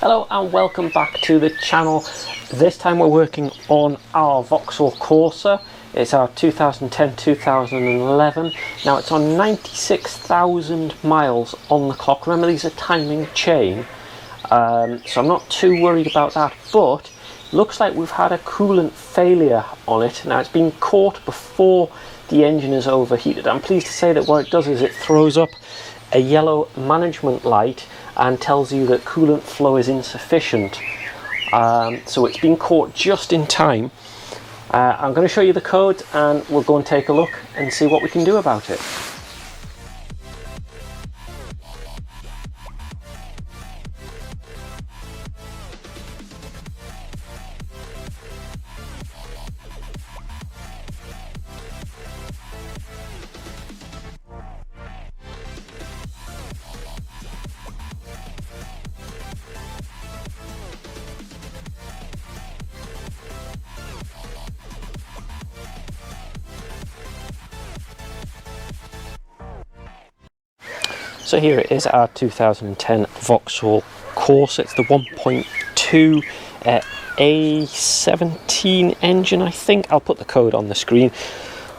Hello and welcome back to the channel. This time we're working on our Vauxhall Corsa. It's our 2010-2011. Now it's on 96,000 miles on the clock. Remember, these are timing chain, so I'm not too worried about that, but looks like we've had a coolant failure on it. Now it's been caught before the engine is overheated. I'm pleased to say that what it does is it throws up a yellow management light and tells you that coolant flow is insufficient. So it's been caught just in time. I'm going to show you the code and we'll go and take a look and see what we can do about it. So here it is, our 2010 Vauxhall Corsa. It's the 1.2 A17 engine, I think. I'll put the code on the screen.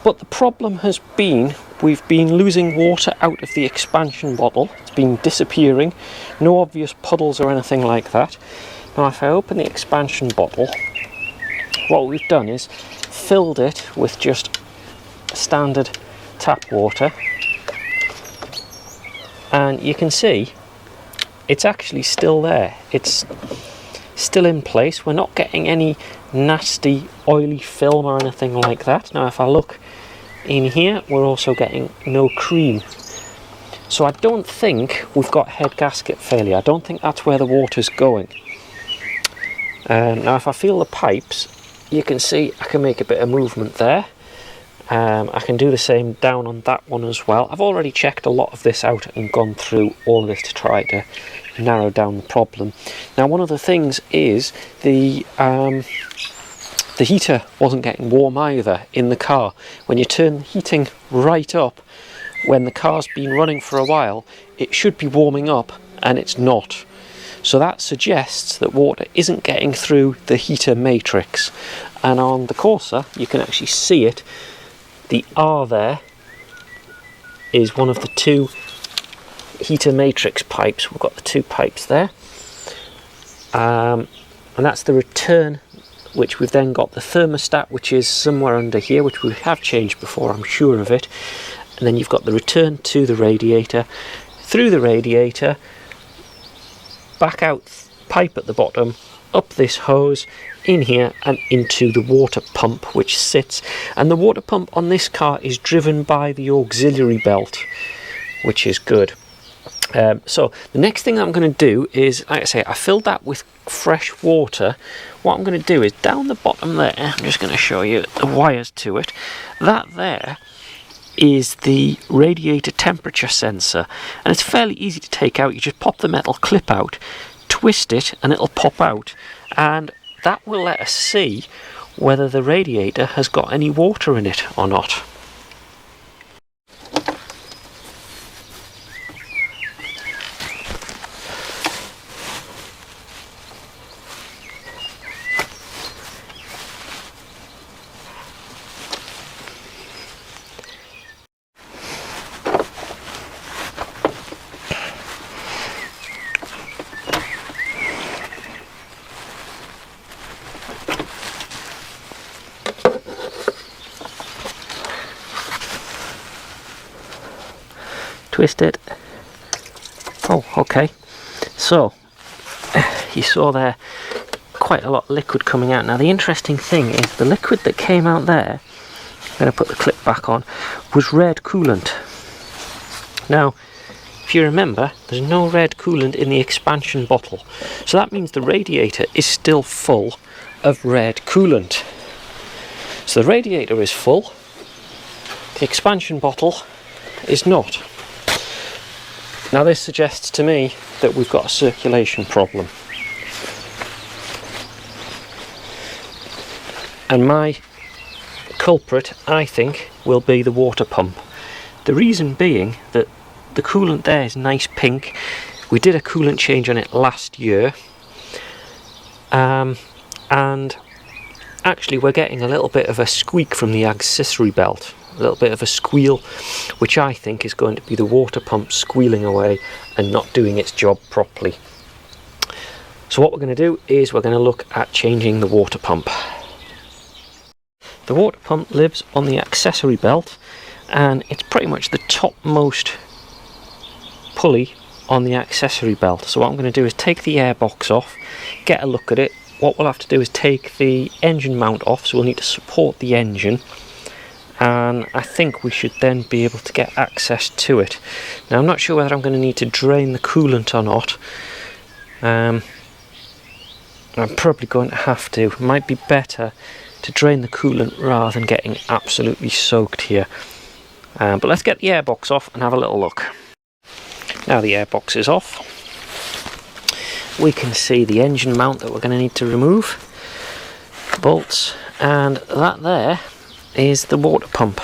But the problem has been, we've been losing water out of the expansion bottle. It's been disappearing. No obvious puddles or anything like that. Now if I open the expansion bottle, what we've done is filled it with just standard tap water. And you can see it's actually still there. It's still in place. We're not getting any nasty oily film or anything like that. Now if I look in here, we're also getting no cream. So I don't think we've got head gasket failure. I don't think that's where the water's going. Now if I feel the pipes, you can see I can make a bit of movement there. I can do the same down on that one as well. I've already checked a lot of this out and gone through all of this to try to narrow down the problem. Now one of the things is the heater wasn't getting warm either in the car. When you turn the heating right up, when the car's been running for a while, it should be warming up and it's not. So that suggests that water isn't getting through the heater matrix. And on the Corsa, you can actually see it. The R there is one of the two heater matrix pipes. We've got the two pipes there. And that's the return, which we've then got the thermostat, which is somewhere under here, which we have changed before, I'm sure of it. And then you've got the return to the radiator, through the radiator, back out pipe at the bottom, up this hose, in here and into the water pump which sits, and the water pump on this car is driven by the auxiliary belt, which is good. So the next thing I'm going to do is, like I say, I filled that with fresh water. What I'm going to do is down the bottom there, I'm just going to show you the wires to it. That there is the radiator temperature sensor, and it's fairly easy to take out. You just pop the metal clip out, twist it, and it'll pop out, and that will let us see whether the radiator has got any water in it or not. Twist it. Oh, okay. So you saw there quite a lot of liquid coming out. Now the interesting thing is the liquid that came out there, I'm going to put the clip back on, was red coolant. Now if you remember, there's no red coolant in the expansion bottle, so that means the radiator is still full of red coolant. So the radiator is full, the expansion bottle is not. Now this suggests to me that we've got a circulation problem. And my culprit, I think, will be the water pump. The reason being that the coolant there is nice pink. We did a coolant change on it last year. and actually we're getting a little bit of a squeak from the accessory belt, a little bit of a squeal, which I think is going to be the water pump squealing away and not doing its job properly. So what we're going to do is we're going to look at changing the water pump. The water pump lives on the accessory belt, and it's pretty much the topmost pulley on the accessory belt. So what I'm going to do is take the airbox off, get a look at it. What we'll have to do is take the engine mount off, so we'll need to support the engine, and I think we should then be able to get access to it. Now I'm not sure whether I'm going to need to drain the coolant or not. I'm probably going to have to. It might be better to drain the coolant rather than getting absolutely soaked here. But let's get the airbox off and have a little look. Now the airbox is off. We can see the engine mount that we're going to need to remove, bolts, and that there is the water pump.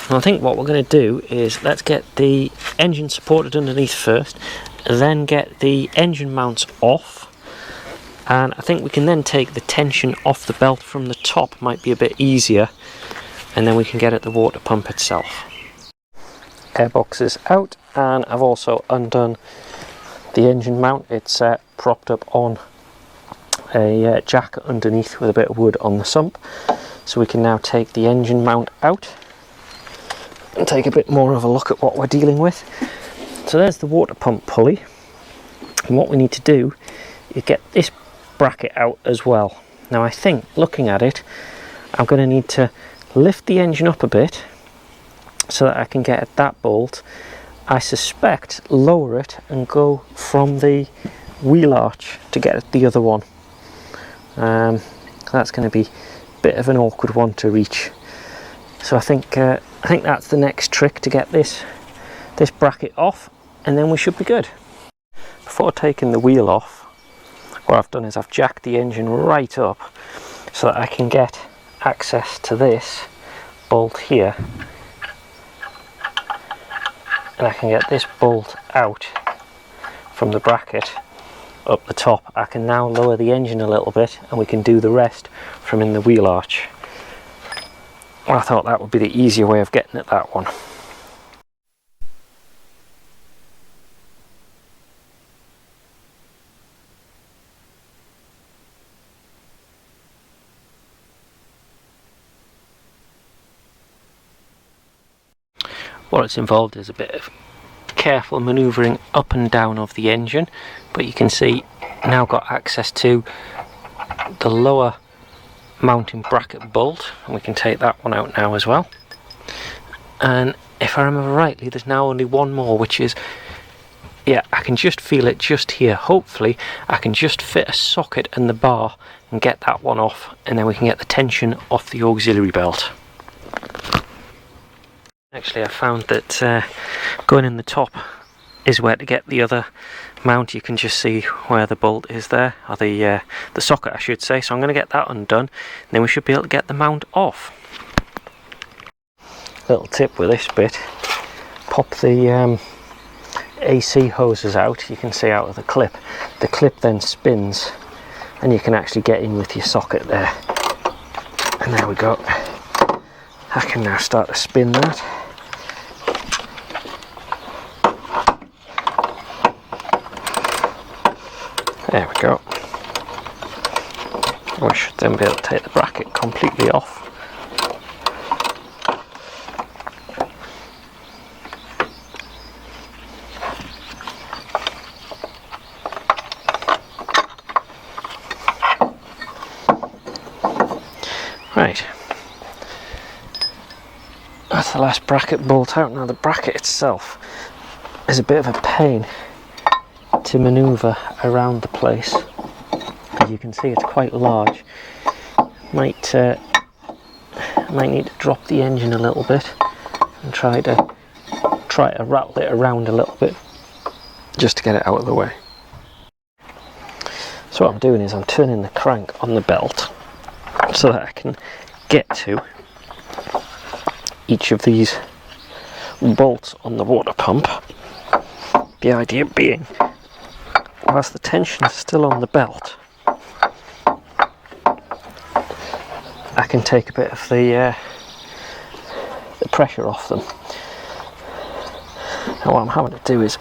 And I think what we're going to do is let's get the engine supported underneath first, then get the engine mounts off, and I think we can then take the tension off the belt from the top, might be a bit easier, and then we can get at the water pump itself. Airbox is out, and I've also undone the engine mount. It's propped up on a jack underneath with a bit of wood on the sump, so we can now take the engine mount out and take a bit more of a look at what we're dealing with. So there's the water pump pulley, and what we need to do is get this bracket out as well. Now I think, looking at it, I'm going to need to lift the engine up a bit so that I can get at that bolt. I suspect lower it and go from the wheel arch to get at the other one. That's going to be a bit of an awkward one to reach. So I think that's the next trick, to get this bracket off, and then we should be good. Before taking the wheel off, what I've done is I've jacked the engine right up so that I can get access to this bolt here, and I can get this bolt out from the bracket up the top. I can now lower the engine a little bit and we can do the rest from in the wheel arch. Well, I thought that would be the easier way of getting at that one. What it's involved is a bit of careful manoeuvring up and down of the engine, but you can see now got access to the lower mounting bracket bolt, and we can take that one out now as well. And if I remember rightly, there's now only one more, which is, yeah, I can just feel it just here. Hopefully I can just fit a socket in the bar and get that one off, and then we can get the tension off the auxiliary belt. Actually, I found that going in the top is where to get the other mount. You can just see where the bolt is there, or the socket I should say. So I'm going to get that undone, and then we should be able to get the mount off. Little tip with this bit: pop the AC hoses out. You can see out of the clip. The clip then spins, and you can actually get in with your socket there. And there we go. I can now start to spin that. There we go. We should then be able to take the bracket completely off. Right. That's the last bracket bolt out. Now the bracket itself is a bit of a pain to manoeuvre around the place. As you can see, it's quite large. Might need to drop the engine a little bit and try to rattle it around a little bit just to get it out of the way. So what I'm doing is I'm turning the crank on the belt so that I can get to each of these bolts on the water pump. The idea being whilst the tension is still on the belt, I can take a bit of the pressure off them. Now what I'm having to do is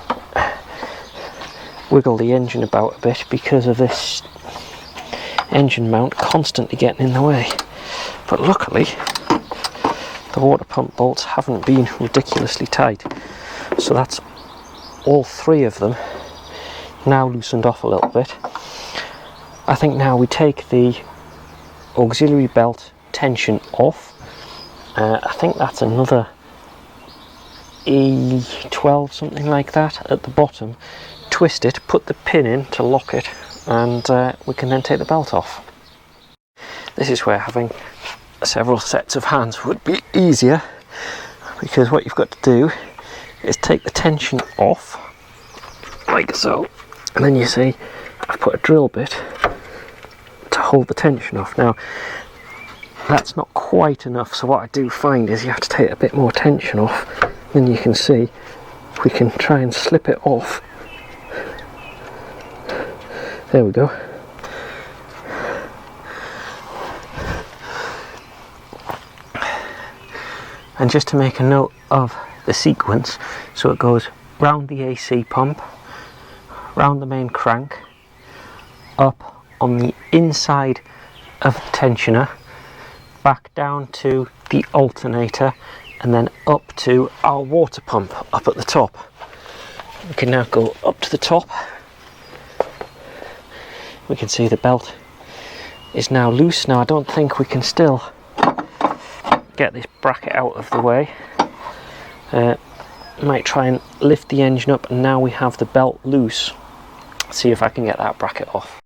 wiggle the engine about a bit because of this engine mount constantly getting in the way. But luckily the water pump bolts haven't been ridiculously tight, so that's all three of them now loosened off a little bit. I think now we take the auxiliary belt tension off. I think that's another A12, something like that, at the bottom. Twist it, put the pin in to lock it, and we can then take the belt off. This is where having several sets of hands would be easier, because what you've got to do is take the tension off, like so, and then you see I've put a drill bit to hold the tension off. Now that's not quite enough, so what I do find is you have to take a bit more tension off. Then you can see we can try and slip it off. There we go. And just to make a note of the sequence, so it goes round the AC pump, round the main crank, up on the inside of the tensioner, back down to the alternator, and then up to our water pump up at the top. We can now go up to the top. We can see the belt is now loose. Now I don't think we can still get this bracket out of the way. Might try and lift the engine up, and now we have the belt loose. See if I can get that bracket off.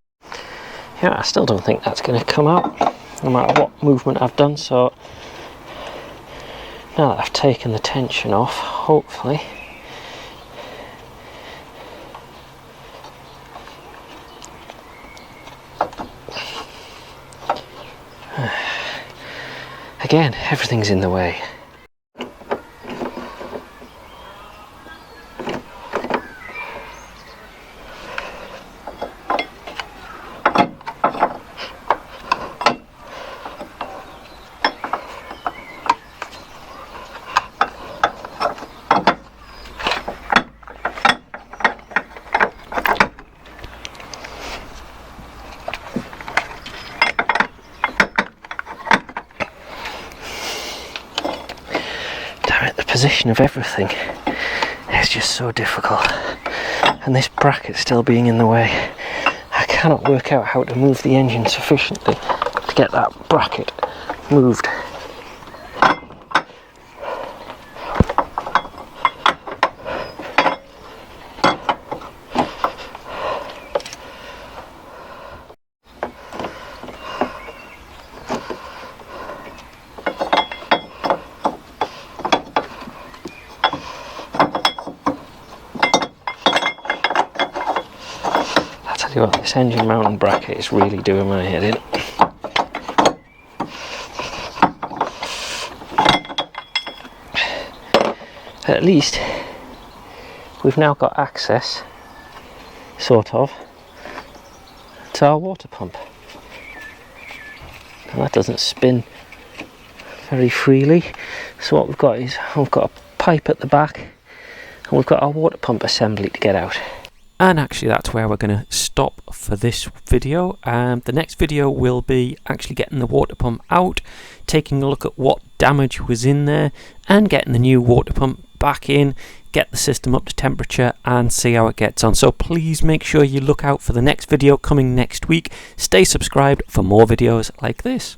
Yeah, I still don't think that's going to come out, no matter what movement I've done. So now that I've taken the tension off, hopefully again, everything's in the way. Position of everything is just so difficult, and this bracket still being in the way, I cannot work out how to move the engine sufficiently to get that bracket moved. What, this engine mounting bracket is really doing my head in. At least we've now got access, sort of, to our water pump, and that doesn't spin very freely. So what we've got is we've got a pipe at the back, and we've got our water pump assembly to get out. And actually that's where we're going to stop for this video. The next video will be actually getting the water pump out, taking a look at what damage was in there, and getting the new water pump back in, get the system up to temperature and see how it gets on. So please make sure you look out for the next video coming next week. Stay subscribed for more videos like this.